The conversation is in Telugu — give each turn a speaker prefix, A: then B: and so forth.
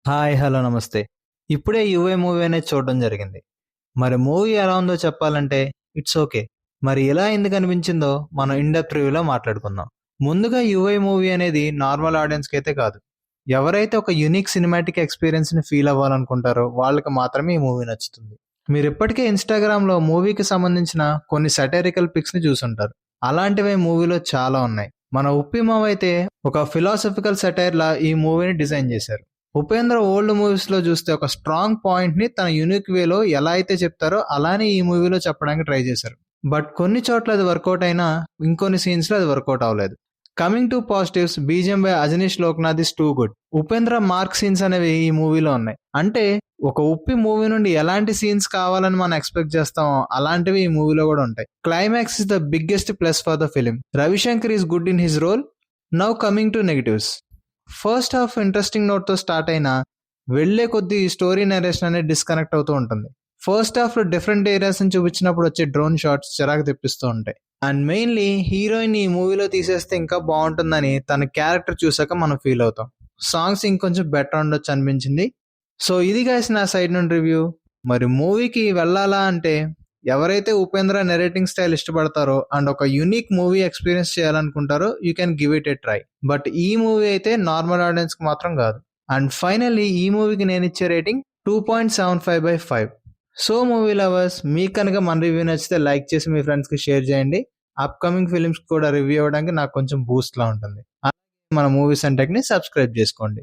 A: హాయ్! హలో! నమస్తే. ఇప్పుడే 'యువే' మూవీ అనేది చూడడం జరిగింది. మరి మూవీ ఎలా ఉందో చెప్పాలంటే ఇట్స్ ఓకే. మరి ఎలా ఎందుకనిపించిందో మనం ఇన్ డెప్త్ రివ్యూలో మాట్లాడుకుందాం. ముందుగా 'యువే' మూవీ అనేది నార్మల్ ఆడియన్స్‌కైతే కాదు. ఎవరైతే ఒక యూనిక్ సినిమాటిక్ ఎక్స్‌పీరియన్స్‌ని ఫీల్ అవ్వాలనుకుంటారో వాళ్ళకి మాత్రమే ఈ మూవీ నచ్చుతుంది. మీరిప్పటికే ఇన్‌స్టాగ్రామ్‌లో మూవీకి సంబంధించిన కొన్ని సటైరికల్ పిక్స్‌ని చూసుంటారు. అలాంటివే మూవీలో చాలా ఉన్నాయి. మన 'ఉప్పి' అయితే ఒక ఫిలాసఫికల్ సెటైర్‌లా ఈ మూవీని డిజైన్ చేశారు. ఉపేంద్ర ఓల్డ్ మూవీస్‌లో చూస్తే ఒక స్ట్రాంగ్ పాయింట్‌ని తన యూనిక్ వేలో ఎలా అయితే చెప్తారో అలానే ఈ మూవీలో చెప్పడానికి ట్రై చేశారు. బట్ కొన్ని చోట్ల అది వర్కౌట్ అయినా ఇంకొన్ని సీన్స్‌లో అది వర్కౌట్ అవ్వలేదు. Coming to positives, BGM by Ajaneesh Loknath is too good. Upendra mark scenes అనేవి ఈ మూవీలో ఉన్నాయి. అంటే ఒక ఉప్పి మూవీ నుండి ఎలాంటి సీన్స్ కావాలని మనం ఎక్స్పెక్ట్ చేస్తామో అలాంటివి ఈ మూవీలో కూడా ఉంటాయి. Climax is the biggest plus for the film. Ravishankar is good in his role. Now coming to negatives. First half interesting నోట్తో స్టార్ట్ అయినా వెళ్లే కొద్దీ స్టోరీ నరేషన్ అనేది డిస్కనెక్ట్ అవుతూ ఉంటుంది. ఫస్ట్ హాఫ్ లో డిఫరెంట్ ఏరియాస్ ని చూపించినప్పుడు వచ్చే డ్రోన్ షాట్స్ చిరాకు తెప్పిస్తూ ఉంటాయి. అండ్ మెయిన్లీ హీరోయిన్ ఈ మూవీలో తీసేస్తే ఇంకా బాగుంటుందని తన క్యారెక్టర్ చూసాక మనం ఫీల్ అవుతాం. సాంగ్స్ ఇంకొంచెం బెటర్ ఉండొచ్చు అనిపించింది. సో ఇది గైస్ నా సైడ్ నుండి రివ్యూ. మరి మూవీకి వెళ్ళాలా అంటే ఎవరైతే ఉపేంద్ర నెరేటింగ్ స్టైల్ ఇష్టపడతారో అండ్ ఒక యూనిక్ మూవీ ఎక్స్పీరియన్స్ చేయాలనుకుంటారో you can give it a try. But ఈ మూవీ అయితే నార్మల్ ఆడియన్స్ కి మాత్రం కాదు. అండ్ ఫైనల్లీ ఈ మూవీకి నేను ఇచ్చే రేటింగ్ 2.75/5. సో మూవీ లవర్స్, మీకు కనుక మన రివ్యూ నచ్చితే లైక్ చేసి మీ ఫ్రెండ్స్ కి షేర్ చేయండి. అప్కమింగ్ ఫిలిమ్స్ కూడా రివ్యూ అవ్వడానికి నాకు కొంచెం బూస్ట్ లా ఉంటుంది. అలాగే మన మూవీస్ అండ్ టెక్ ని సబ్స్క్రైబ్ చేసుకోండి.